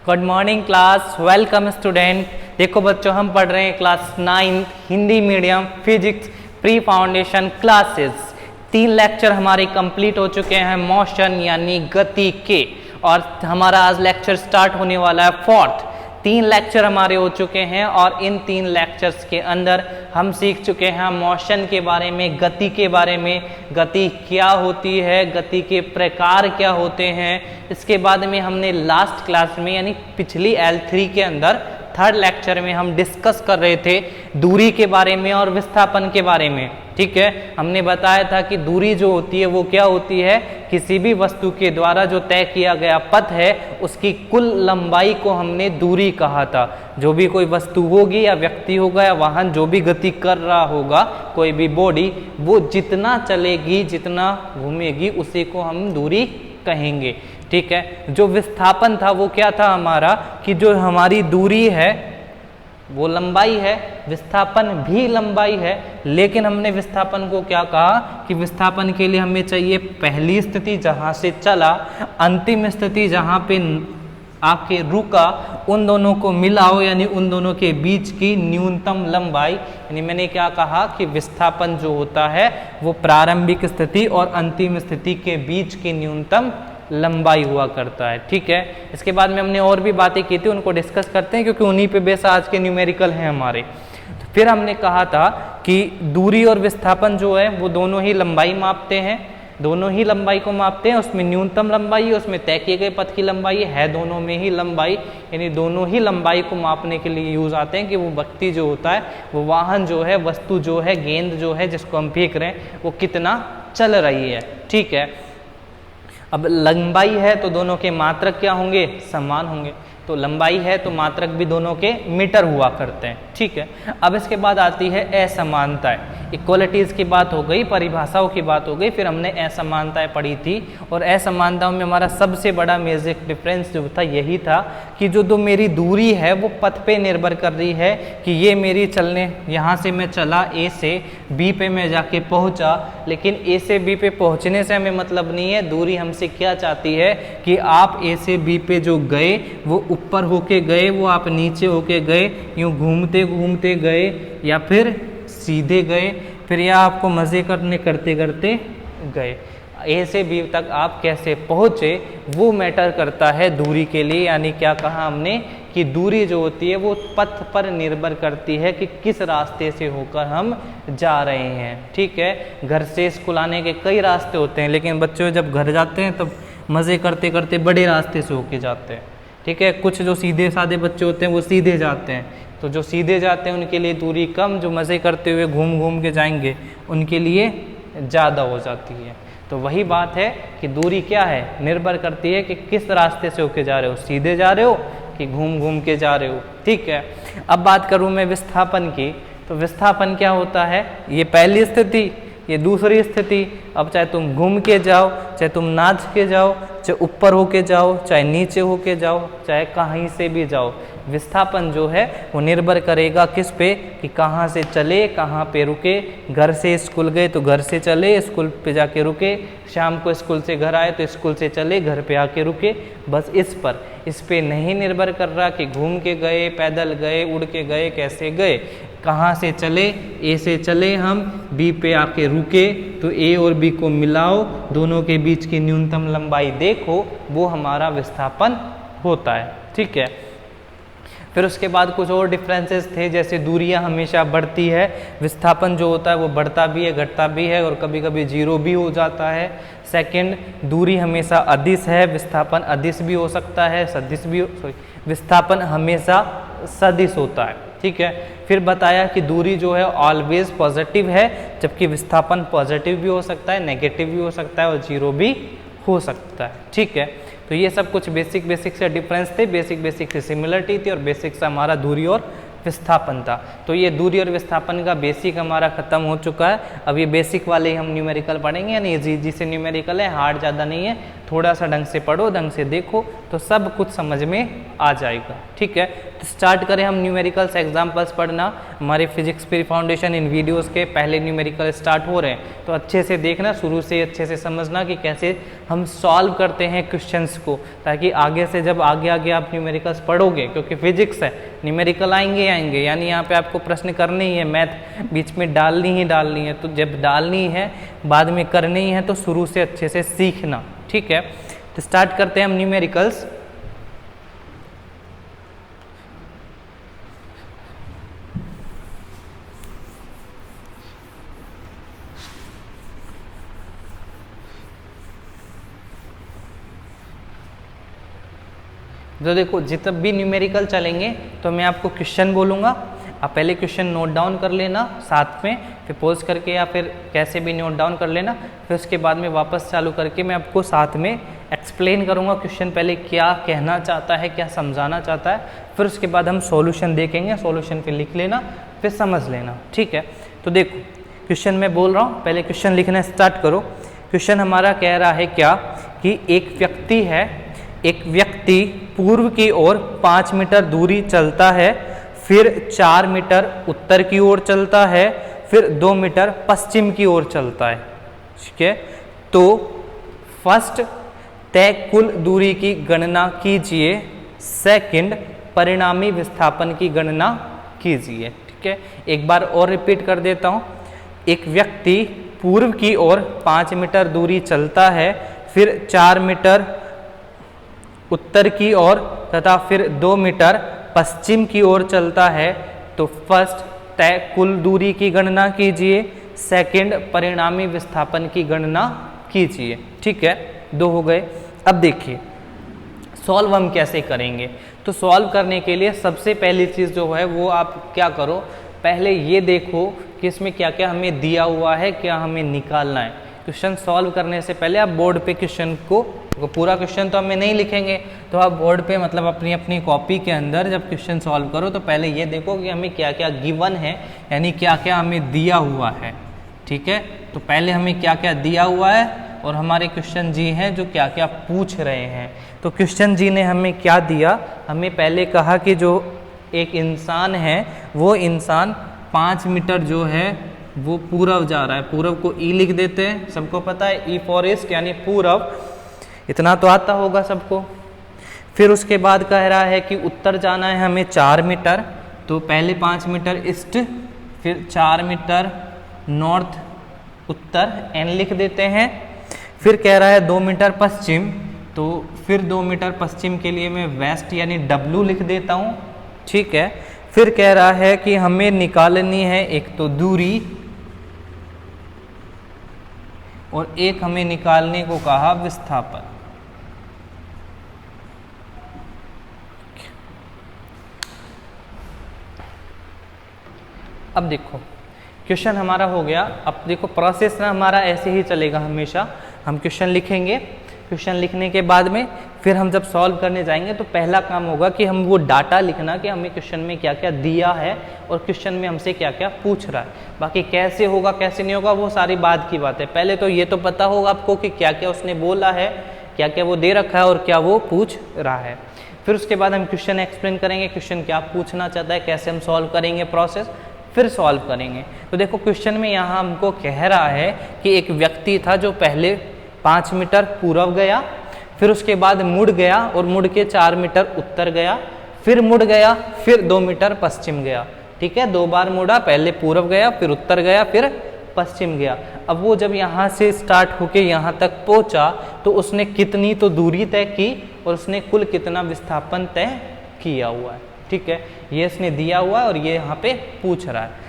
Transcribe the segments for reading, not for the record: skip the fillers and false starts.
Good morning class, welcome student. देखो बच्चों, हम पढ़ रहे हैं class 9 Hindi medium physics pre foundation classes. 3 lecture हमारे कंप्लीट हो चुके हैं मोशन यानी गति के, और हमारा आज लेक्चर स्टार्ट होने वाला है 4th। 3 लेक्चर हमारे हो चुके हैं और इन 3 लेक्चर्स के अंदर हम सीख चुके हैं मोशन के बारे में, गति के बारे में, गति क्या होती है, गति के प्रकार क्या होते हैं। इसके बाद में हमने लास्ट क्लास में यानी पिछली L3 के अंदर 3rd लेक्चर में हम डिस्कस कर रहे थे दूरी के बारे में और विस्थापन के बारे में। ठीक है, हमने बताया था कि दूरी जो होती है वो क्या होती है, किसी भी वस्तु के द्वारा जो तय किया गया पथ है उसकी कुल लंबाई को हमने दूरी कहा था। जो भी कोई वस्तु होगी या व्यक्ति होगा या वाहन जो भी गति कर रहा होगा, कोई भी बॉडी, वो जितना चलेगी जितना घूमेगी उसी को हम दूरी कहेंगे। ठीक है, जो विस्थापन था वो क्या था हमारा, कि जो हमारी दूरी है वो लंबाई है, विस्थापन भी लंबाई है। लेकिन हमने विस्थापन को क्या कहा कि विस्थापन के लिए हमें चाहिए पहली स्थिति जहां से चला, अंतिम स्थिति जहां पे आके रुका, उन दोनों को मिलाओ यानी उन दोनों के बीच की न्यूनतम लंबाई। यानी मैंने क्या कहा कि विस्थापन जो होता है वो प्रारंभिक स्थिति और अंतिम स्थिति के बीच की न्यूनतम लंबाई हुआ करता है। ठीक है, इसके बाद में हमने और भी बातें की थी, उनको डिस्कस करते हैं क्योंकि उन्हीं पे बेस आज के न्यूमेरिकल हैं हमारे। तो फिर हमने कहा था कि दूरी और विस्थापन जो है वो दोनों ही लंबाई मापते हैं, दोनों ही लंबाई को मापते हैं। उसमें न्यूनतम लंबाई है, उसमें तय किए गए पथ की लंबाई है, दोनों में ही लंबाई, यानी दोनों ही लंबाई को मापने के लिए यूज आते हैं कि वो व्यक्ति जो होता है, वो वाहन जो है, वस्तु जो है, गेंद जो है जिसको हम फेंक रहे हैं वो कितना चल रही है। ठीक है, अब लंबाई है तो दोनों के मात्रक क्या होंगे, समान होंगे। तो लंबाई है तो मात्रक भी दोनों के मीटर हुआ करते हैं। ठीक है, अब इसके बाद आती है असमानताएं। इक्वलिटीज की बात हो गई, परिभाषाओं की बात हो गई, फिर हमने असमानताएं पढ़ी थी। और असमानताओं में हमारा सबसे बड़ा मेजर डिफरेंस जो था यही था कि जो मेरी दूरी है वो पथ पे निर्भर कर रही है कि ये मेरी चलने, यहाँ से मैं चला ए से बी पे मैं जाके पहुँचा, लेकिन ए से बी पे पहुँचने से हमें मतलब नहीं है। दूरी हमसे क्या चाहती है कि आप ए से बी पे जो गए वो ऊपर होके गए, वो आप नीचे होके गए, यूँ घूमते घूमते गए या फिर सीधे गए, फिर या आपको मज़े करते करते गए। ए से बी तक आप कैसे पहुँचे वो मैटर करता है दूरी के लिए। यानी क्या कहा हमने कि दूरी जो होती है वो पथ पर निर्भर करती है कि किस रास्ते से होकर हम जा रहे हैं। ठीक है, घर से स्कूल आने के कई रास्ते होते हैं, लेकिन बच्चों जब घर जाते हैं तब मज़े करते करते बड़े रास्ते से होके जाते हैं। ठीक है, कुछ जो सीधे साधे बच्चे होते हैं वो सीधे जाते हैं, तो जो सीधे जाते हैं उनके लिए दूरी कम, जो मज़े करते हुए घूम घूम के जाएंगे उनके लिए ज़्यादा हो जाती है। तो वही बात है कि दूरी क्या है, निर्भर करती है कि किस रास्ते से होके जा रहे हो, सीधे जा रहे हो कि घूम घूम के जा रहे हो। ठीक है, अब बात करूँ मैं विस्थापन की, तो विस्थापन क्या होता है, ये पहली स्थिति, ये दूसरी स्थिति। अब चाहे तुम घूम के जाओ, चाहे तुम नाच के जाओ, चाहे ऊपर होके जाओ, चाहे नीचे होके जाओ, चाहे कहीं से भी जाओ, विस्थापन जो है वो निर्भर करेगा किस पे, कि कहाँ से चले, कहाँ पे रुके। घर से स्कूल गए तो घर से चले, स्कूल पे जाके रुके, शाम को स्कूल से घर आए तो स्कूल से चले, घर पे आके रुके। बस इस पे नहीं निर्भर कर रहा कि घूम के गए, पैदल गए, उड़ के गए, कैसे गए, कहाँ से चले। ए से चले हम, बी पे आके रुके, तो ए और बी को मिलाओ, दोनों के बीच की न्यूनतम लंबाई देखो, वो हमारा विस्थापन होता है। ठीक है, फिर उसके बाद कुछ और डिफरेंसेस थे, जैसे दूरियां हमेशा बढ़ती है, विस्थापन जो होता है वो बढ़ता भी है, घटता भी है, और कभी कभी जीरो भी हो जाता है। सेकंड, दूरी हमेशा अदिश है, विस्थापन अदिश भी हो सकता है, सदिश भी, विस्थापन हमेशा सदिश होता है। ठीक है, फिर बताया कि दूरी जो है ऑलवेज पॉजिटिव है, जबकि विस्थापन पॉजिटिव भी हो सकता है, नेगेटिव भी हो सकता है और जीरो भी हो सकता है। ठीक है, तो ये सब कुछ बेसिक से डिफरेंस थे, बेसिक से सिमिलरिटी थी, और बेसिक से हमारा दूरी और विस्थापन था। तो ये दूरी और विस्थापन का बेसिक हमारा खत्म हो चुका है। अब ये बेसिक वाले हम न्यूमेरिकल पढ़ेंगे, यानी इजी से न्यूमेरिकल है, हार्ड ज़्यादा नहीं है, थोड़ा सा ढंग से पढ़ो, ढंग से देखो तो सब कुछ समझ में आ जाएगा। ठीक है, तो स्टार्ट करें हम न्यूमेरिकल्स एग्जाम्पल्स पढ़ना। हमारे फिजिक्स प्री फाउंडेशन इन वीडियोस के पहले न्यूमेरिकल स्टार्ट हो रहे हैं, तो अच्छे से देखना, शुरू से अच्छे से समझना कि कैसे हम सॉल्व करते हैं क्वेश्चंस को, ताकि आगे से जब आगे आगे आप न्यूमेरिकल्स पढ़ोगे, क्योंकि फिजिक्स है, न्यूमेरिकल आएंगे आएंगे, यानी यहाँ पे आपको प्रश्न करने ही है, मैथ बीच में डालनी है, तो जब डालनी है बाद में करनी है तो शुरू से अच्छे से सीखना। ठीक है, तो स्टार्ट करते हैं हम न्यूमेरिकल्स। तो देखो जितने भी न्यूमेरिकल चलेंगे तो मैं आपको क्वेश्चन बोलूँगा, आप पहले क्वेश्चन नोट डाउन कर लेना साथ में, फिर पॉज करके या फिर कैसे भी नोट डाउन कर लेना, फिर उसके बाद में वापस चालू करके मैं आपको साथ में एक्सप्लेन करूँगा क्वेश्चन पहले क्या कहना चाहता है, क्या समझाना चाहता है, फिर उसके बाद हम सॉल्यूशन देखेंगे, सॉल्यूशन फिर लिख लेना, फिर समझ लेना। ठीक है, तो देखो क्वेश्चन मैं बोल रहा हूँ, पहले क्वेश्चन लिखना स्टार्ट करो। क्वेश्चन हमारा कह रहा है क्या कि एक व्यक्ति पूर्व की ओर 5 मीटर दूरी चलता है, फिर 4 मीटर उत्तर की ओर चलता है, फिर 2 मीटर पश्चिम की ओर चलता है। ठीक है, तो फर्स्ट तय कुल दूरी की गणना कीजिए, सेकंड परिणामी विस्थापन की गणना कीजिए। ठीक है, एक बार और रिपीट कर देता हूँ। एक व्यक्ति पूर्व की ओर 5 मीटर दूरी चलता है, फिर 4 मीटर उत्तर की ओर तथा फिर 2 मीटर पश्चिम की ओर चलता है, तो फर्स्ट तय कुल दूरी की गणना कीजिए, सेकंड परिणामी विस्थापन की गणना कीजिए। ठीक है, 2 हो गए। अब देखिए सॉल्व हम कैसे करेंगे। तो सॉल्व करने के लिए सबसे पहली चीज़ जो है वो आप क्या करो, पहले ये देखो कि इसमें क्या क्या हमें दिया हुआ है, क्या हमें निकालना है। क्वेश्चन सॉल्व करने से पहले आप बोर्ड पे क्वेश्चन को, पूरा क्वेश्चन तो हमें नहीं लिखेंगे, तो आप बोर्ड पे मतलब अपनी अपनी कॉपी के अंदर जब क्वेश्चन सॉल्व करो तो पहले ये देखो कि हमें क्या क्या गिवन है, यानी क्या क्या हमें दिया हुआ है। ठीक है, तो पहले हमें क्या क्या दिया हुआ है और हमारे क्वेश्चन जी हैं जो क्या क्या पूछ रहे हैं। तो क्वेश्चन जी ने हमें क्या दिया, हमें पहले कहा कि जो एक इंसान है वो इंसान 5 मीटर जो है वो पूरब जा रहा है, पूरब को ई लिख देते हैं, सबको पता है ई फॉर ईस्ट यानी पूरब, इतना तो आता होगा सबको। फिर उसके बाद कह रहा है कि उत्तर जाना है हमें 4 मीटर, तो पहले 5 मीटर ईस्ट, फिर 4 मीटर नॉर्थ उत्तर एन लिख देते हैं। फिर कह रहा है 2 मीटर पश्चिम, तो फिर 2 मीटर पश्चिम के लिए मैं वेस्ट यानी डब्लू लिख देता हूँ। ठीक है, फिर कह रहा है कि हमें निकालनी है एक तो दूरी और एक हमें निकालने को कहा विस्थापन। अब देखो क्वेश्चन हमारा हो गया। अब देखो प्रोसेस ना हमारा ऐसे ही चलेगा हमेशा, हम क्वेश्चन लिखेंगे, क्वेश्चन लिखने के बाद में फिर हम जब सॉल्व करने जाएंगे तो पहला काम होगा कि हम वो डाटा लिखना कि हमें क्वेश्चन में क्या क्या दिया है और क्वेश्चन में हमसे क्या क्या पूछ रहा है। बाकी कैसे होगा कैसे नहीं होगा वो सारी बात की बात है। पहले तो ये तो पता होगा आपको कि क्या क्या उसने बोला है, क्या क्या वो दे रखा है और क्या वो पूछ रहा है। फिर उसके बाद हम क्वेश्चन एक्सप्लेन करेंगे, क्वेश्चन क्या पूछना चाहता है, कैसे हम सॉल्व करेंगे प्रोसेस, फिर सॉल्व करेंगे। तो देखो क्वेश्चन में यहाँ हमको कह रहा है कि एक व्यक्ति था जो पहले 5 मीटर पूर्व गया, फिर उसके बाद मुड़ गया और मुड़ के 4 मीटर उत्तर गया, फिर मुड़ गया, फिर 2 मीटर पश्चिम गया। ठीक है, 2 बार मुड़ा, पहले पूर्व गया, फिर उत्तर गया, फिर पश्चिम गया। अब वो जब यहाँ से स्टार्ट होके यहाँ तक पहुँचा तो उसने कितनी तो दूरी तय की और उसने कुल कितना विस्थापन तय किया हुआ है। ठीक है, ये इसने दिया हुआ है और ये यहाँ पे पूछ रहा है।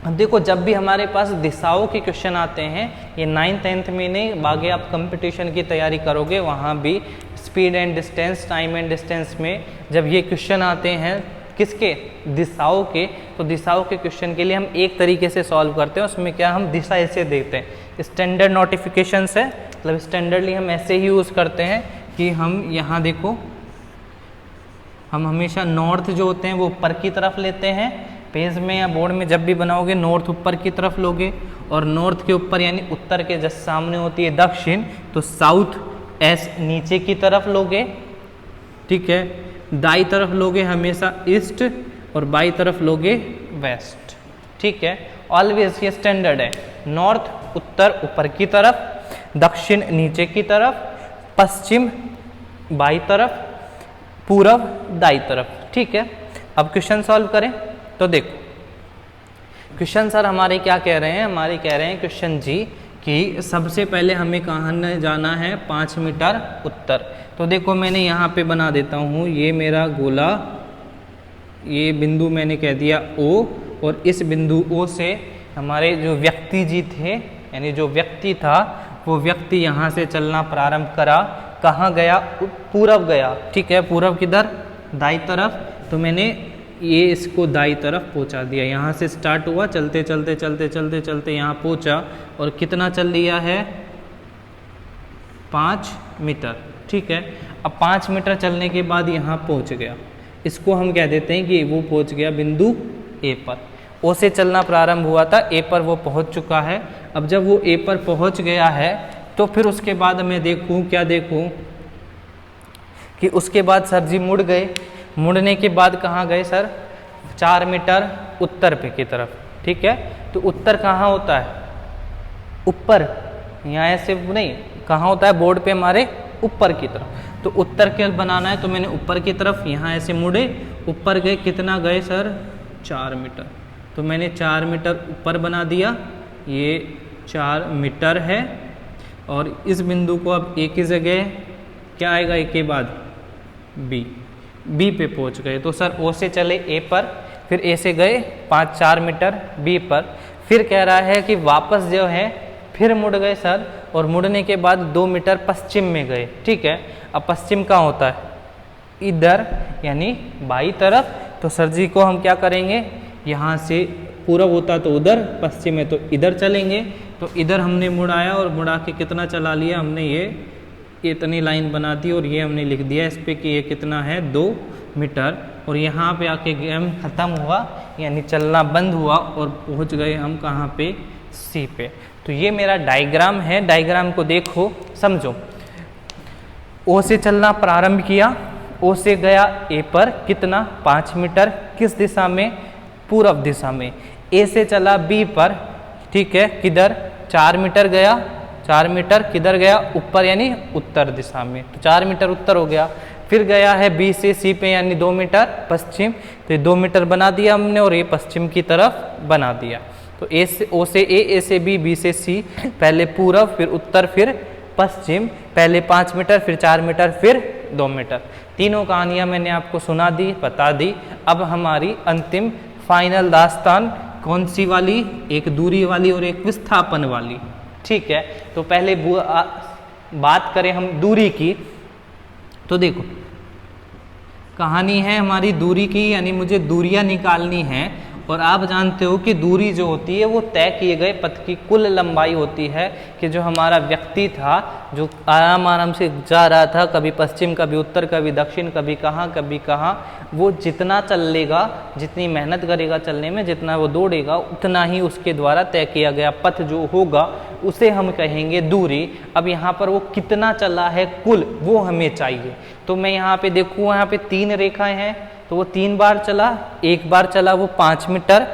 अब देखो जब भी हमारे पास दिशाओं के क्वेश्चन आते हैं, ये 9th 10th में नहीं, आगे आप कंपटीशन की तैयारी करोगे वहाँ भी speed and distance, time and distance में जब ये क्वेश्चन आते हैं किसके, दिशाओं के, तो दिशाओं के क्वेश्चन के लिए हम एक तरीके से सॉल्व करते हैं। उसमें क्या हम दिशा ऐसे देते हैं, स्टैंडर्ड नोटिफिकेशन है, मतलब स्टैंडर्डली हम ऐसे ही यूज़ करते हैं कि हम यहाँ देखो हम हमेशा नॉर्थ जो होते हैं वो ऊपर की तरफ लेते हैं, पेज में या बोर्ड में जब भी बनाओगे नॉर्थ ऊपर की तरफ लोगे और नॉर्थ के ऊपर यानी उत्तर के जस्ट सामने होती है दक्षिण, तो साउथ एस नीचे की तरफ लोगे, ठीक है। दाई तरफ लोगे हमेशा ईस्ट और बाई तरफ लोगे वेस्ट, ठीक है। ऑलवेज ये स्टैंडर्ड है। नॉर्थ उत्तर ऊपर की तरफ, दक्षिण नीचे की तरफ, पश्चिम बाई तरफ, पूरब दाई तरफ, ठीक है। अब क्वेश्चन सॉल्व करें तो देखो क्वेश्चन सर हमारे क्या कह रहे हैं, हमारे कह रहे हैं क्वेश्चन जी कि सबसे पहले हमें कहाँ जाना है, 5 मीटर उत्तर। तो देखो मैंने यहाँ पे बना देता हूँ, ये मेरा गोला, ये बिंदु मैंने कह दिया O, और इस बिंदु O से हमारे जो व्यक्ति जी थे, यानी जो व्यक्ति था वो व्यक्ति यहाँ से चलना प्रारंभ करा, कहाँ गया, पूरब गया, ठीक है। पूरब किधर, दाई तरफ। तो मैंने ये इसको दाई तरफ पहुँचा दिया, यहाँ से स्टार्ट हुआ, चलते चलते चलते चलते चलते यहाँ पहुँचा, और कितना चल लिया है, 5 मीटर, ठीक है। अब 5 मीटर चलने के बाद यहाँ पहुँच गया, इसको हम कह देते हैं कि वो पहुँच गया बिंदु ए पर। ओ से चलना प्रारंभ हुआ था, ए पर वो पहुँच चुका है। अब जब वो ए पर पहुँच गया है तो फिर उसके बाद मैं देखूँ, क्या देखूँ कि उसके बाद सर जी मुड़ गए। मुड़ने के बाद कहाँ गए सर, 4 मीटर उत्तर पे की तरफ, ठीक है। तो उत्तर कहाँ होता है, ऊपर, यहाँ ऐसे नहीं, कहाँ होता है बोर्ड पे हमारे, ऊपर की तरफ। तो उत्तर के बनाना है तो मैंने ऊपर की तरफ, यहाँ ऐसे मुड़े, ऊपर गए, कितना गए सर, 4 मीटर। तो मैंने 4 मीटर ऊपर बना दिया, ये 4 मीटर है। और इस बिंदु को अब ए की जगह क्या आएगा, ए के बाद बी पे पहुंच गए। तो सर ओ से चले ए पर, फिर ए से गए 4 मीटर बी पर, फिर कह रहा है कि वापस जो है फिर मुड़ गए सर, और मुड़ने के बाद 2 मीटर पश्चिम में गए, ठीक है। अब पश्चिम कहाँ होता है, इधर, यानी बाई तरफ। तो सर जी को हम क्या करेंगे, यहाँ से पूरब होता तो उधर, पश्चिम है तो इधर चलेंगे। तो इधर हमने मुड़ाया, और मुड़ा के कितना चला लिया हमने, ये इतनी लाइन बना दी, और ये हमने लिख दिया इस पे कि ये कितना है, 2 मीटर। और यहाँ पे आके गेम ख़त्म हुआ, यानी चलना बंद हुआ, और पहुँच गए हम कहाँ पे, सी पे। तो ये मेरा डायग्राम है, डायग्राम को देखो समझो। ओ से चलना प्रारंभ किया, ओ से गया ए पर, कितना, 5 मीटर, किस दिशा में, पूरब दिशा में। ए से चला बी पर, ठीक है, किधर, 4 मीटर गया, 4 मीटर किधर गया, ऊपर, यानी उत्तर दिशा में। तो 4 मीटर उत्तर हो गया। फिर गया है बी से सी पे, यानी 2 मीटर पश्चिम। तो ये 2 मीटर बना दिया हमने, और ये पश्चिम की तरफ बना दिया। तो ए से ओ से ए से बी से सी, पहले पूरब, फिर उत्तर, फिर पश्चिम, पहले 5 मीटर, फिर 4 मीटर, फिर 2 मीटर। तीनों कहानियाँ मैंने आपको सुना दी, बता दी। अब हमारी अंतिम फाइनल दास्तान कौन सी वाली, एक दूरी वाली और एक विस्थापन वाली, ठीक है। तो पहले बात करें हम दूरी की, तो देखो कहानी है हमारी दूरी की, यानी मुझे दूरियां निकालनी है। और आप जानते हो कि दूरी जो होती है वो तय किए गए पथ की कुल लंबाई होती है, कि जो हमारा व्यक्ति था जो आराम आराम से जा रहा था, कभी पश्चिम, कभी उत्तर, कभी दक्षिण, कभी कहाँ, वो जितना चल लेगा, जितनी मेहनत करेगा चलने में, जितना वो दौड़ेगा, उतना ही उसके द्वारा तय किया गया पथ जो होगा उसे हम कहेंगे दूरी। अब यहाँ पर वो कितना चला है कुल, वो हमें चाहिए। तो मैं यहाँ पे देखूँ, यहाँ पे 3 रेखाएं हैं, तो वो 3 बार चला, एक बार चला वो 5 मीटर,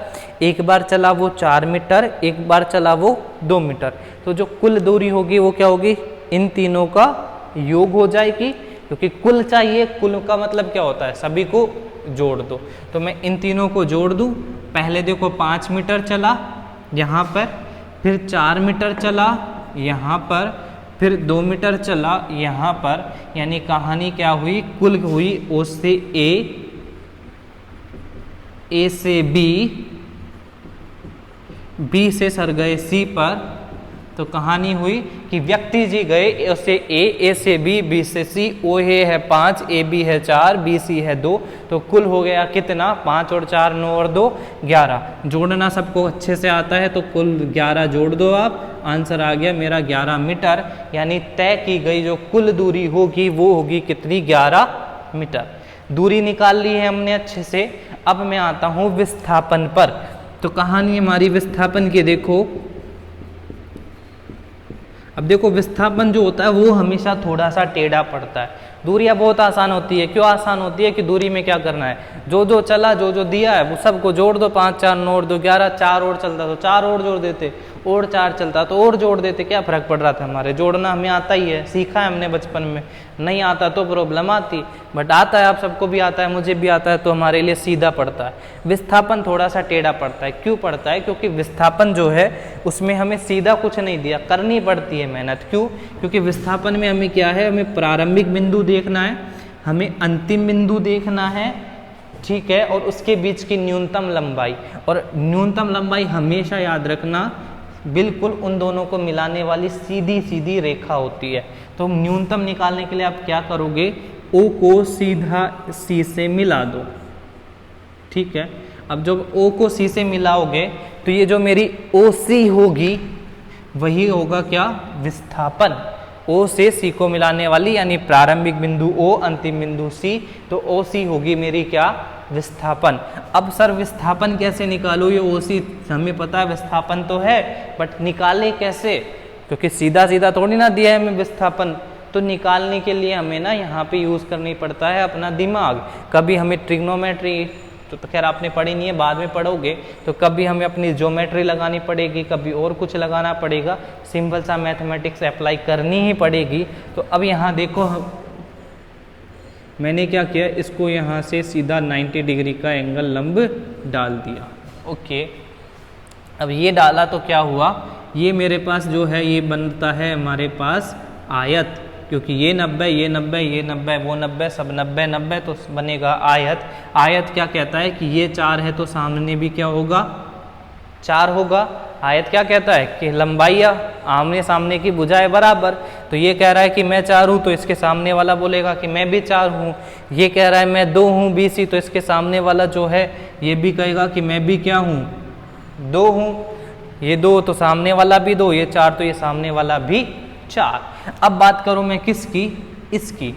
एक बार चला वो 4 मीटर, एक बार चला वो 2 मीटर। तो जो कुल दूरी होगी वो क्या होगी, इन तीनों का योग हो जाएगी, क्योंकि कुल चाहिए। कुल का मतलब क्या होता है, सभी को जोड़ दो। तो मैं इन तीनों को जोड़ दूं। पहले देखो 5 मीटर चला यहाँ पर, फिर 4 मीटर चला यहाँ पर, फिर 2 मीटर चला यहाँ पर। यानी कहानी क्या हुई, कुल हुई ओ से ए से बी से सर गए सी पर। तो कहानी हुई कि व्यक्ति जी गए ए से ए से बी से सी। ओ है 5, ए बी है 4, बी सी है 2। तो कुल हो गया कितना, 5 और 4 9 और 2 11। जोड़ना सबको अच्छे से आता है, तो कुल 11 जोड़ दो आप, आंसर आ गया मेरा 11 मीटर। यानी तय की गई जो कुल दूरी होगी वो होगी कितनी, 11 मीटर। दूरी निकाल ली है हमने अच्छे से। अब मैं आता हूँ विस्थापन पर। तो कहानी हमारी विस्थापन की देखो, अब देखो विस्थापन जो होता है वो हमेशा थोड़ा सा टेढ़ा पड़ता है। दूरियां बहुत आसान होती है। क्यों आसान होती है कि दूरी में क्या करना है, जो जो चला जो जो दिया है वो सबको जोड़ दो, 5 4 9 और 2 11, 4 और चलता तो 4 और जोड़ देते, और 4 चलता तो और जोड़ देते, क्या फर्क पड़ रहा था, हमारे जोड़ना हमें आता ही है, सीखा है हमने बचपन में। नहीं आता तो प्रॉब्लम आती, बट आता है, आप सबको भी आता है, मुझे भी आता है, तो हमारे लिए सीधा पड़ता है। विस्थापन थोड़ा सा टेढ़ा पड़ता है। क्यों पड़ता है, क्योंकि विस्थापन जो है उसमें हमें सीधा कुछ नहीं दिया, करनी पड़ती है मेहनत। क्यों, क्योंकि विस्थापन में हमें क्या है, हमें प्रारंभिक बिंदु देखना है, हमें अंतिम बिंदु देखना है, ठीक है, और उसके बीच की न्यूनतम लंबाई। और न्यूनतम लंबाई हमेशा याद रखना बिल्कुल उन दोनों को मिलाने वाली सीधी सीधी रेखा होती है। तो न्यूनतम निकालने के लिए आप क्या करोगे, ओ को सीधा सी से मिला दो, ठीक है। अब जब ओ को सी से मिलाओगे तो ये जो मेरी ओ सी होगी वही होगा क्या, विस्थापन। ओ से सी को मिलाने वाली यानी प्रारंभिक बिंदु ओ, अंतिम बिंदु सी, तो ओ सी होगी मेरी क्या, विस्थापन। अब सर विस्थापन कैसे निकालो, ये ओ सी हमें पता है विस्थापन तो है, बट निकाले कैसे, क्योंकि सीधा सीधा थोड़ी ना दिया है हमें विस्थापन। तो निकालने के लिए हमें ना यहाँ पे यूज़ करनी पड़ता है अपना दिमाग। कभी हमें ट्रिग्नोमेट्री, तो खैर आपने पढ़ी नहीं है, बाद में पढ़ोगे, तो कभी हमें अपनी ज्योमेट्री लगानी पड़ेगी, कभी और कुछ लगाना पड़ेगा, सिंपल सा मैथमेटिक्स अप्लाई करनी ही पड़ेगी। तो अब यहाँ देखो मैंने क्या किया, इसको यहाँ से सीधा 90 डिग्री का एंगल लंब डाल दिया, ओके। अब ये डाला तो क्या हुआ, ये मेरे पास जो है ये बनता है हमारे पास आयत, क्योंकि ये 90 ये 90 ये 90 वो 90 सब 90 90, तो बनेगा आयत। आयत क्या कहता है कि ये 4 है तो सामने भी क्या होगा, 4 होगा। आयत क्या कहता है कि लंबाई आमने सामने की भुजाएं बराबर। तो ये कह रहा है कि मैं 4 हूँ, तो इसके सामने वाला बोलेगा कि मैं भी 4 हूँ। ये कह रहा है मैं 2 हूँ BC, तो इसके सामने वाला जो है ये भी कहेगा कि मैं भी क्या हूँ, 2 हूँ। ये 2 तो सामने वाला भी 2, ये 4 तो ये सामने वाला भी 4। अब बात करूँ मैं किसकी, इसकी,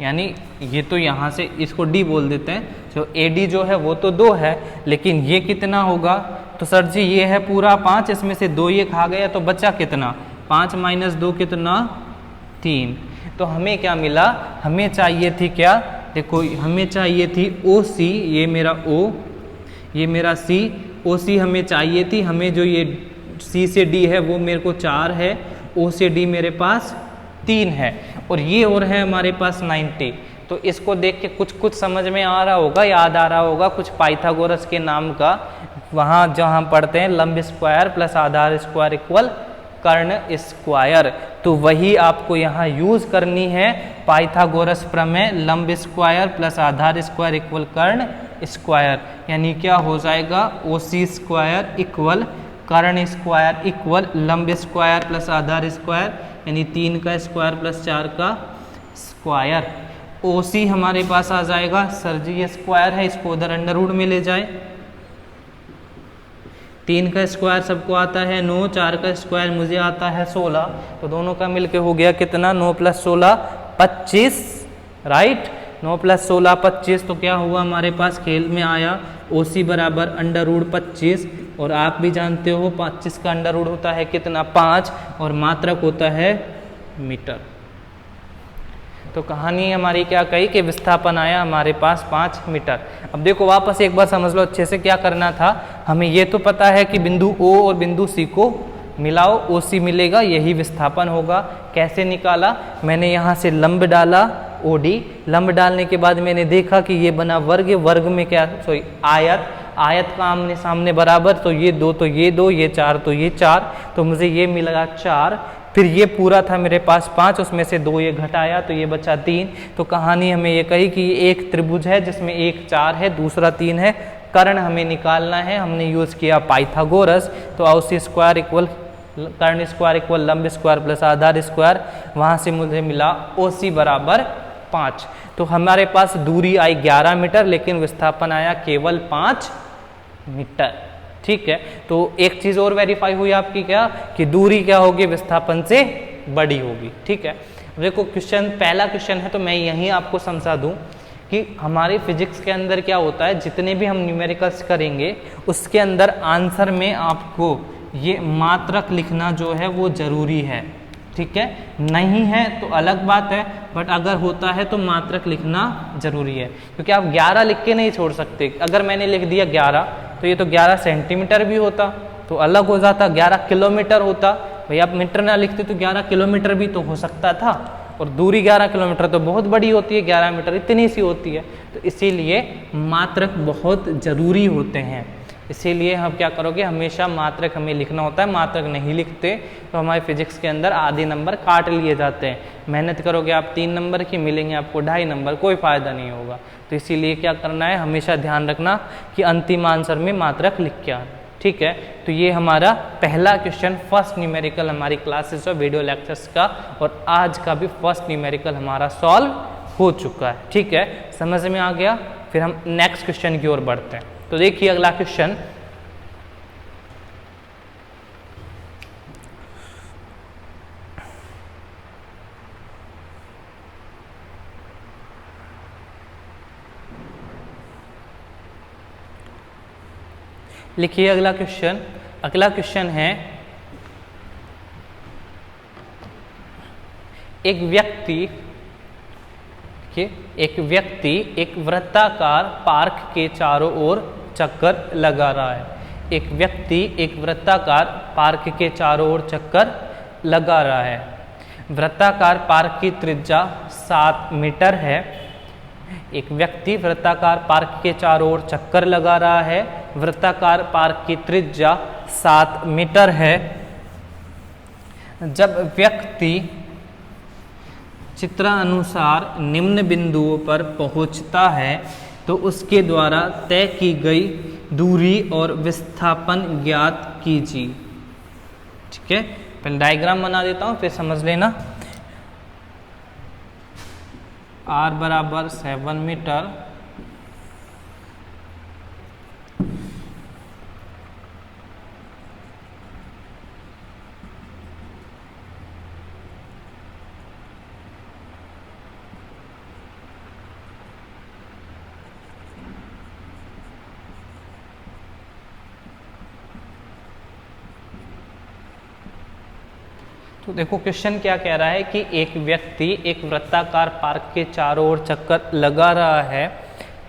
यानी ये तो यहाँ से इसको D बोल देते हैं, जो AD जो है वो तो 2 है, लेकिन ये कितना होगा, तो सर जी ये है पूरा 5, इसमें से 2 ये खा गया तो बचा कितना, 5 माइनस 2 कितना, 3। तो हमें क्या मिला, हमें चाहिए थी क्या, देखो हमें चाहिए थी OC, ये मेरा O, ये मेरा C, OC हमें चाहिए थी, हमें जो ये C से D है वो मेरे को 4 है, O से D मेरे पास 3 है, और ये और है हमारे पास 90। तो इसको देख के कुछ कुछ समझ में आ रहा होगा, याद आ रहा होगा कुछ पाइथागोरस के नाम का, वहाँ जहाँ पढ़ते हैं लंब स्क्वायर प्लस आधार स्क्वायर इक्वल कर्ण स्क्वायर, तो वही आपको यहाँ यूज करनी है, पाइथागोरस प्रमेय, लंब स्क्वायर प्लस आधार स्क्वायर इक्वल कर्ण स्क्वायर, यानी क्या हो जाएगा, OC स्क्वायर इक्वल कर्ण स्क्वायर इक्वल लंब स्क्वायर प्लस आधार स्क्वायर, यानी 3 का स्क्वायर प्लस 4 का स्क्वायर। OC हमारे पास आ जाएगा, सर जी ये स्क्वायर है, इसको उधर अंडर रूट में ले जाए, 3 का स्क्वायर सबको आता है 9, 4 का स्क्वायर मुझे आता है 16, तो दोनों का मिलके हो गया कितना, 9 + 16 25, राइट, 9 + 16 25। तो क्या हुआ हमारे पास खेल में आया, OC बराबर अंडर रूट 25, और आप भी जानते हो 25 का अंडर रूट होता है कितना, 5, और मात्रक होता है मीटर। तो कहानी हमारी क्या कही कि विस्थापन आया हमारे पास 5 मीटर। अब देखो वापस एक बार समझ लो अच्छे से क्या करना था, हमें ये तो पता है कि बिंदु O और बिंदु C को मिलाओ, OC मिलेगा, यही विस्थापन होगा। कैसे निकाला, मैंने यहाँ से लंब डाला OD, लंब डालने के बाद मैंने देखा कि ये बना वर्ग, वर्ग में क्या, सॉरी आयत, आयत का आमने सामने बराबर, तो ये 2 तो ये 2, ये 4 तो ये 4, तो मुझे ये मिला 4। फिर ये पूरा था मेरे पास 5, उसमें से 2 ये घटाया तो ये बचा 3। तो कहानी हमें ये कही कि ये एक त्रिभुज है जिसमें एक 4 है, दूसरा 3 है, कर्ण हमें निकालना है, हमने यूज़ किया पाइथागोरस। तो OC स्क्वायर इक्वल कर्ण स्क्वायर इक्वल लंब स्क्वायर प्लस आधार स्क्वायर, वहाँ से मुझे मिला OC बराबर 5। तो हमारे पास दूरी आई 11 मीटर, लेकिन विस्थापन आया केवल 5 मीटर, ठीक है। तो एक चीज़ और वेरीफाई हुई आपकी क्या, कि दूरी क्या होगी, विस्थापन से बड़ी होगी, ठीक है। देखो क्वेश्चन, पहला क्वेश्चन है, तो मैं यहीं आपको समझा दूं कि हमारे फिजिक्स के अंदर क्या होता है, जितने भी हम न्यूमेरिकल्स करेंगे उसके अंदर आंसर में आपको ये मात्रक लिखना जो है वो ज़रूरी है, ठीक है, नहीं है तो अलग बात है, बट अगर होता है तो मात्रक लिखना जरूरी है, क्योंकि आप 11 लिख के नहीं छोड़ सकते। अगर मैंने लिख दिया 11 तो ये तो 11 सेंटीमीटर भी होता तो अलग हो जाता, 11 किलोमीटर होता, भाई आप मीटर ना लिखते तो 11 किलोमीटर भी तो हो सकता था, और दूरी 11 किलोमीटर तो बहुत बड़ी होती है, 11 मीटर इतनी सी होती है। तो इसीलिए मात्रक बहुत ज़रूरी होते हैं, इसीलिए हम क्या करोगे, हमेशा मात्रक हमें लिखना होता है। मात्रक नहीं लिखते तो हमारे फिजिक्स के अंदर आधे नंबर काट लिए जाते हैं। मेहनत करोगे आप 3 नंबर की, मिलेंगे आपको 2.5 नंबर, कोई फ़ायदा नहीं होगा। तो इसीलिए क्या करना है, हमेशा ध्यान रखना कि अंतिम आंसर में मात्रक लिख के आना, ठीक है। तो ये हमारा पहला क्वेश्चन, फर्स्ट न्यूमेरिकल हमारी क्लासेस और वीडियो लेक्चर्स का, और आज का भी फर्स्ट न्यूमेरिकल हमारा सॉल्व हो चुका है, ठीक है, समझ में आ गया। फिर हम नेक्स्ट क्वेश्चन की ओर बढ़ते हैं। तो देखिए अगला क्वेश्चन, लिखिए अगला क्वेश्चन। अगला क्वेश्चन है, एक व्यक्ति एक वृत्ताकार पार्क के चारों ओर चक्कर लगा रहा है। एक व्यक्ति एक वृत्ताकार पार्क के चारों ओर चक्कर लगा रहा है। वृत्ताकार पार्क की त्रिज्या 7 मीटर है। एक व्यक्ति वृत्ताकार पार्क के चारों ओर चक्कर लगा रहा है। वृत्ताकार पार्क की त्रिज्या 7 मीटर है। जब व्यक्ति चित्रानुसार निम्न बिंदुओं पर पहुंचता है तो उसके द्वारा तय की गई दूरी और विस्थापन ज्ञात कीजिए, ठीक है। पहले डायग्राम बना देता हूं, फिर समझ लेना। r बराबर 7 मीटर, तो देखो क्वेश्चन क्या कह रहा है कि एक व्यक्ति एक वृत्ताकार पार्क के चारों ओर चक्कर लगा रहा है।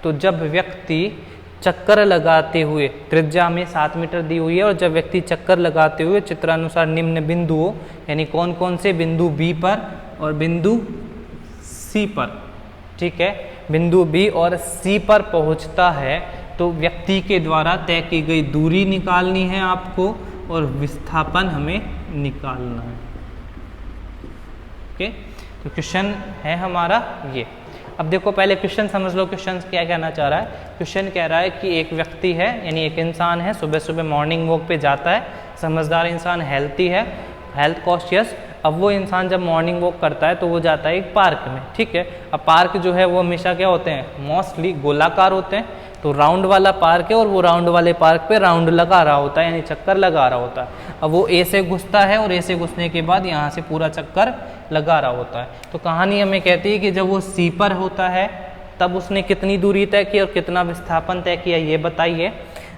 तो जब व्यक्ति चक्कर लगाते हुए, त्रिज्या में 7 मीटर दी हुई है, और जब व्यक्ति चक्कर लगाते हुए चित्रानुसार निम्न बिंदुओं, यानी कौन कौन से बिंदु बी पर और बिंदु सी पर, ठीक है, बिंदु बी और सी पर पहुंचता है, तो व्यक्ति के द्वारा तय की गई दूरी निकालनी है आपको, और विस्थापन हमें निकालना है। ओके, तो क्वेश्चन है हमारा ये। अब देखो पहले क्वेश्चन समझ लो, क्वेश्चन क्या कहना चाह रहा है। क्वेश्चन कह रहा है कि एक व्यक्ति है, यानी एक इंसान है, सुबह सुबह मॉर्निंग वॉक पे जाता है, समझदार इंसान, हेल्थी है, हेल्थ कॉन्शियस। अब वो इंसान जब मॉर्निंग वॉक करता है तो वो जाता है एक पार्क में, ठीक है। अब पार्क जो है वो हमेशा क्या होते हैं, मोस्टली गोलाकार होते हैं। तो राउंड वाला पार्क है, और वो राउंड वाले पार्क पे राउंड लगा रहा होता है, यानी चक्कर लगा रहा होता है। अब वो ए से घुसता है, और ए से घुसने के बाद यहाँ से पूरा चक्कर लगा रहा होता है। तो कहानी हमें कहती है कि जब वो सी पर होता है तब उसने कितनी दूरी तय की और कितना विस्थापन तय किया, ये बताइए।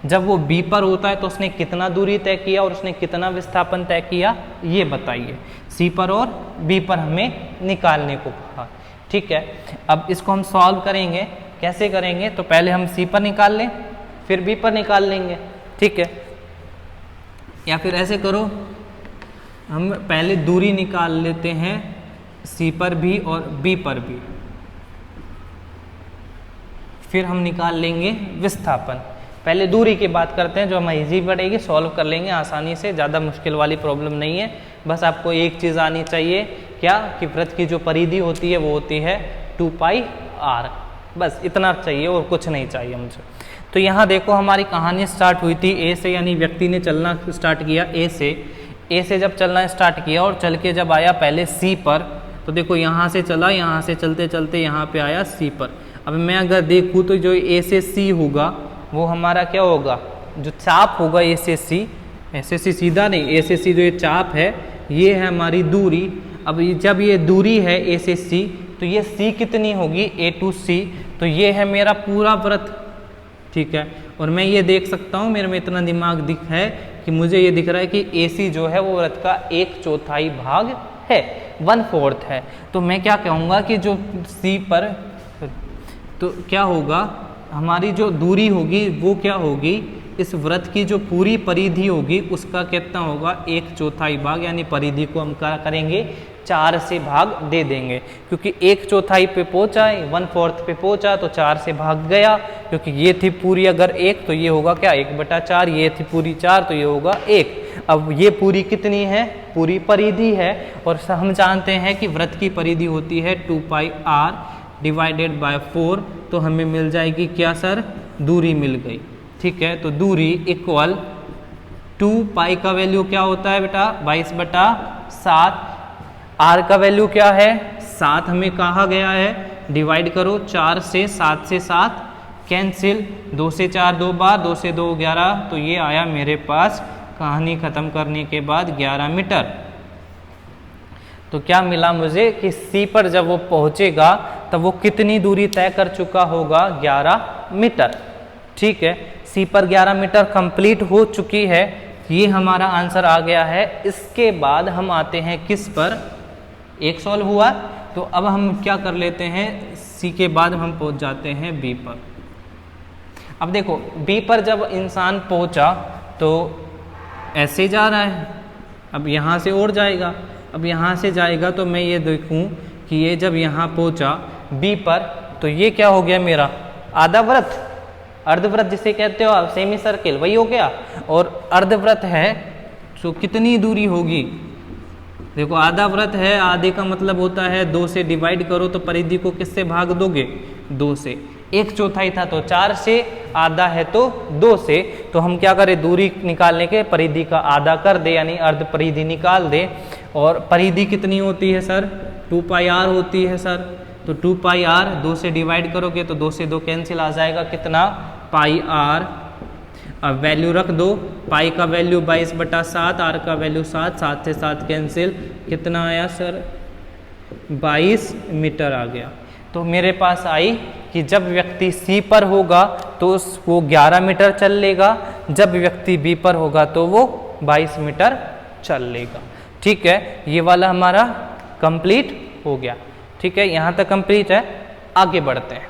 जब वो बी पर होता है तो उसने कितना दूरी तय किया और उसने कितना विस्थापन तय किया, ये बताइए। सी पर और बी पर हमें निकालने को कहा, ठीक है। अब इसको हम सॉल्व करेंगे, कैसे करेंगे, तो पहले हम सी पर निकाल लें, फिर बी पर निकाल लेंगे, ठीक है। या फिर ऐसे करो, हम पहले दूरी निकाल लेते हैं सी पर भी और बी पर भी, फिर हम निकाल लेंगे विस्थापन। पहले दूरी की बात करते हैं, जो हमें इजी पड़ेगी, सॉल्व कर लेंगे आसानी से, ज़्यादा मुश्किल वाली प्रॉब्लम नहीं है। बस आपको एक चीज़ आनी चाहिए, क्या, कि वृत्त की जो परिधि होती है वो होती है 2πr, बस इतना चाहिए और कुछ नहीं चाहिए मुझे। तो यहाँ देखो हमारी कहानी स्टार्ट हुई थी ए से, यानी व्यक्ति ने चलना स्टार्ट किया ए से जब चलना स्टार्ट किया और चल के जब आया पहले सी पर, तो देखो यहाँ से चला, यहाँ से चलते चलते यहाँ पे आया सी पर। अब मैं अगर देखूँ तो जो ए से सी होगा वो हमारा क्या होगा, जो चाप होगा ए से सी, ऐसे सी सीधा नहीं, ए से सी जो ये चाप है ये है हमारी दूरी। अब जब ये दूरी है ए से सी, तो ये सी कितनी होगी, ए टू सी, तो ये है मेरा पूरा वृत्त, ठीक है। और मैं ये देख सकता हूँ, मेरे में इतना दिमाग दिख है कि मुझे ये दिख रहा है कि ए सी जो है वो वृत्त का 1/4 भाग है, 1/4 है। तो मैं क्या कहूँगा कि जो सी पर तो क्या होगा, हमारी जो दूरी होगी वो क्या होगी, इस वृत्त की जो पूरी परिधि होगी उसका कितना होगा, 1/4 भाग, यानी परिधि को हम क्या करेंगे 4 से भाग दे देंगे, क्योंकि 1/4 पे पहुंचा, 1/4 पे पहुंचा तो 4 से भाग गया, क्योंकि ये थी पूरी अगर 1 तो ये होगा क्या 1/4, ये थी पूरी 4 तो ये होगा 1। अब ये पूरी कितनी है, पूरी परिधि है, और हम जानते हैं कि वृत्त की परिधि होती है 2πr डिवाइडेड बाय 4, तो हमें मिल जाएगी क्या सर, दूरी मिल गई। ठीक है, तो दूरी इक्वल 2π का वैल्यू क्या होता है बेटा 22/7, r का वैल्यू क्या है 7 हमें कहा गया है, डिवाइड करो 4 से, 7 से 7 कैंसिल, 2 से 4 2 बार, 2 से 2 11, तो ये आया मेरे पास कहानी ख़त्म करने के बाद 11 मीटर। तो क्या मिला मुझे कि C पर जब वो पहुंचेगा तब वो कितनी दूरी तय कर चुका होगा, 11 मीटर। ठीक है, C पर 11 मीटर कंप्लीट हो चुकी है, ये हमारा आंसर आ गया है। इसके बाद हम आते हैं किस पर, एक सॉल्व हुआ, तो अब हम क्या कर लेते हैं, C के बाद हम पहुंच जाते हैं B पर। अब देखो B पर जब इंसान पहुंचा तो ऐसे जा रहा है, अब यहाँ से और जाएगा, अब यहाँ से जाएगा तो मैं ये देखूँ कि ये जब यहाँ पहुँचा B पर तो ये क्या हो गया मेरा आधा वृत्त, अर्धवृत्त जिसे कहते हो आप, सेमी सर्किल वही हो गया, और अर्धवृत्त है तो कितनी दूरी होगी, देखो आधा वृत्त है, आधे का मतलब होता है 2 से डिवाइड करो तो परिधि को किससे भाग दोगे, 2 से। 1/4 था तो 4 से, आधा है तो 2 से, तो हम क्या करें दूरी निकालने के परिधि का आधा कर दे, यानी अर्ध परिधि निकाल दे। और परिधि कितनी होती है सर, 2πr होती है सर, तो 2πr 2 से डिवाइड करोगे तो 2 से 2 कैंसिल आ जाएगा, कितना πr। अब वैल्यू रख दो, पाई का वैल्यू 22/7, r का वैल्यू 7, 7 से 7 कैंसिल, कितना आया सर 22 मीटर आ गया। तो मेरे पास आई कि जब व्यक्ति C पर होगा तो वो 11 मीटर चल लेगा, जब व्यक्ति B पर होगा तो वो 22 मीटर चल लेगा। ठीक है, ये वाला हमारा कंप्लीट हो गया। ठीक है, यहाँ तक कंप्लीट है, आगे बढ़ते हैं।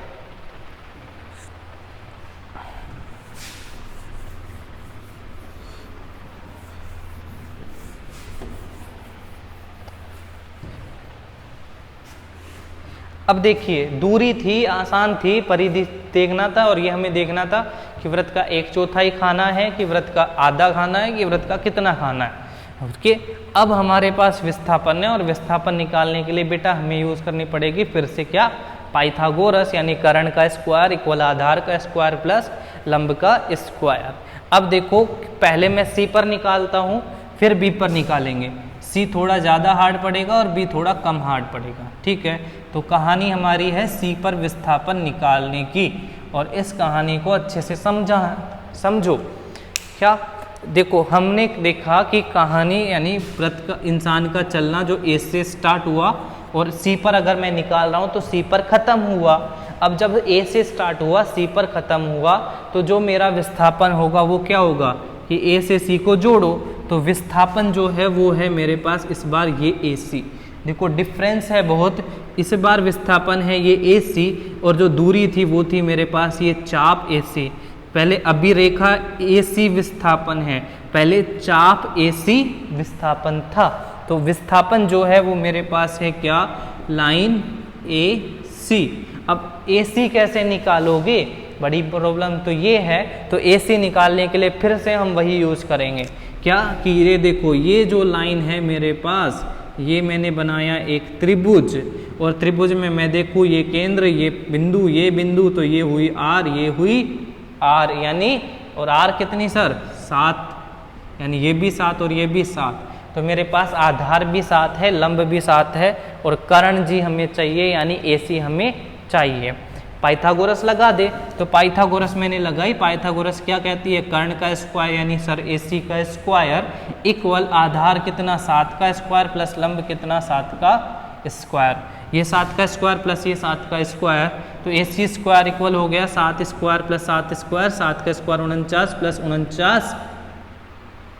अब देखिए दूरी थी, आसान थी, परिधि देखना था, और ये हमें देखना था कि वृत्त का 1/4 खाना है, कि वृत्त का आधा खाना है, कि वृत्त का कितना खाना है। ओके, अब हमारे पास विस्थापन है, और विस्थापन निकालने के लिए बेटा हमें यूज़ करनी पड़ेगी फिर से क्या, पाइथागोरस, यानी कर्ण का स्क्वायर इक्वल आधार का स्क्वायर प्लस लंब का स्क्वायर। अब देखो पहले मैं C पर निकालता हूँ, फिर B पर निकालेंगे। C थोड़ा ज़्यादा हार्ड पड़ेगा और B थोड़ा कम हार्ड पड़ेगा। ठीक है, तो कहानी हमारी है C पर विस्थापन निकालने की, और इस कहानी को अच्छे से समझो। क्या देखो, हमने देखा कि कहानी यानी वृत्त का इंसान का चलना जो A से स्टार्ट हुआ और C पर अगर मैं निकाल रहा हूँ तो C पर ख़त्म हुआ। अब जब A से स्टार्ट हुआ C पर ख़त्म हुआ तो जो मेरा विस्थापन होगा वो क्या होगा कि A से C को जोड़ो, तो विस्थापन जो है वो है मेरे पास इस बार ये AC। देखो डिफरेंस है बहुत, इस बार विस्थापन है ये AC, और जो दूरी थी वो थी मेरे पास ये चाप AC। पहले अभी रेखा AC विस्थापन है, पहले चाप AC विस्थापन था। तो विस्थापन जो है वो मेरे पास है क्या, लाइन AC। अब AC कैसे निकालोगे, बड़ी प्रॉब्लम तो ये है। तो AC निकालने के लिए फिर से हम वही यूज करेंगे क्या कि ये देखो, ये जो लाइन है मेरे पास, ये मैंने बनाया एक त्रिभुज, और त्रिभुज में मैं देखूँ ये केंद्र, ये बिंदु, तो ये हुई R, ये हुई R, यानी और R कितनी सर 7, यानी ये भी 7 और ये भी 7। तो मेरे पास आधार भी 7 है, लंब भी 7 है, और कर्ण जी हमें चाहिए, यानी AC हमें चाहिए। पाइथागोरस लगा दे, तो पाइथागोरस मैंने लगाई। पाइथागोरस क्या कहती है, कर्ण का स्क्वायर यानी सर AC का स्क्वायर इक्वल आधार कितना 7 का स्क्वायर प्लस लंब कितना 7 का स्क्वायर। ये 7 का स्क्वायर प्लस ये 7 का स्क्वायर, तो AC स्क्वायर इक्वल हो गया 7 स्क्वायर प्लस 7 स्क्वायर, 7 का स्क्वायर 49 प्लस 49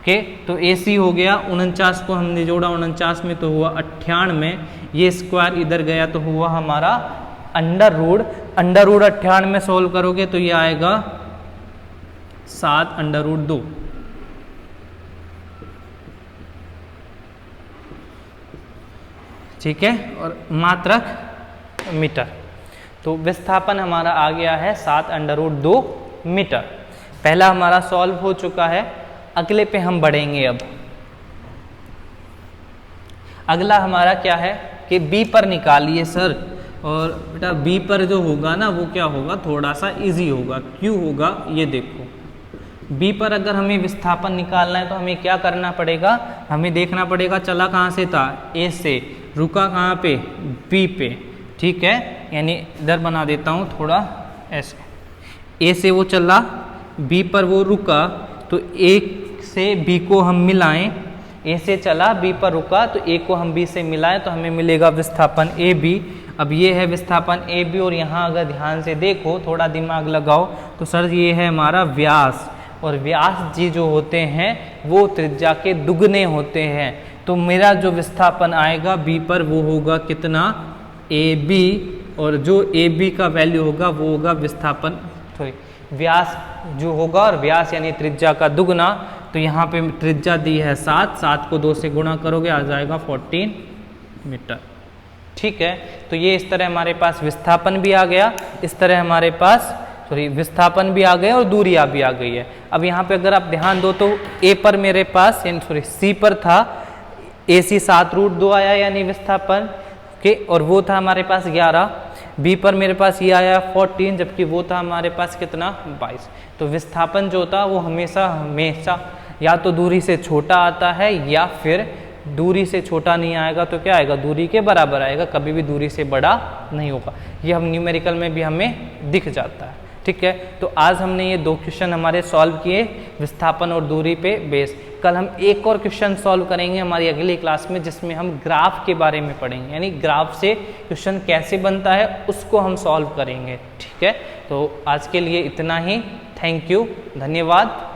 ओके, तो AC हो गया 49 को हमने जोड़ा 49 में तो हुआ 98, ये स्क्वायर इधर गया तो हुआ हमारा अंडर रूट 98 में सोल्व करोगे तो ये आएगा 7√2। ठीक है, और मात्रक मीटर। तो विस्थापन हमारा आ गया है 7√2 मीटर। पहला हमारा सॉल्व हो चुका है। अगले पे हम बढ़ेंगे। अब अगला हमारा क्या है कि बी पर निकालिए सर। और बेटा बी पर जो होगा ना वो क्या होगा, थोड़ा सा इजी होगा। क्यों होगा ये देखो, बी पर अगर हमें विस्थापन निकालना है तो हमें क्या करना पड़ेगा, हमें देखना पड़ेगा चला कहाँ से था, ए से, रुका कहाँ पे, बी पे। ठीक है, यानी इधर बना देता हूँ थोड़ा ऐसे, ए से वो चला, बी पर वो रुका, तो ए से बी को हम मिलाएं, ए से चला बी पर रुका तो ए को हम बी से मिलाएं तो हमें मिलेगा विस्थापन ए बी। अब ये है विस्थापन ए बी, और यहाँ अगर ध्यान से देखो, थोड़ा दिमाग लगाओ तो सर ये है हमारा व्यास, और व्यास जी जो होते हैं वो त्रिज्या के दुगने होते हैं। तो मेरा जो विस्थापन आएगा बी पर वो होगा कितना, ए बी, और जो ए बी का वैल्यू होगा वो होगा विस्थापन व्यास जो होगा, और व्यास यानी त्रिज्या का दुगना। तो यहाँ पे त्रिज्या दी है 7, 7 को 2 से गुणा करोगे आ जाएगा 14 मीटर। ठीक है, तो ये इस तरह हमारे पास विस्थापन भी आ गया, इस तरह हमारे पास विस्थापन भी आ गया और दूरियां भी आ गई है। अब यहाँ पे अगर आप ध्यान दो तो ए पर मेरे पास सी पर था AC 7√2 आया यानी विस्थापन के, और वो था हमारे पास 11। बी पर मेरे पास ये आया 14, जबकि वो था हमारे पास कितना, 22। तो विस्थापन जो था वो हमेशा या तो दूरी से छोटा आता है या फिर दूरी से छोटा नहीं आएगा तो क्या आएगा, दूरी के बराबर आएगा, कभी भी दूरी से बड़ा नहीं होगा। ये हम न्यूमेरिकल में भी हमें दिख जाता है। ठीक है, तो आज हमने ये 2 क्वेश्चन हमारे सॉल्व किए विस्थापन और दूरी पे बेस। कल हम एक और क्वेश्चन सॉल्व करेंगे हमारी अगली क्लास में, जिसमें हम ग्राफ के बारे में पढ़ेंगे, यानी ग्राफ से क्वेश्चन कैसे बनता है उसको हम सॉल्व करेंगे। ठीक है, तो आज के लिए इतना ही। थैंक यू, धन्यवाद।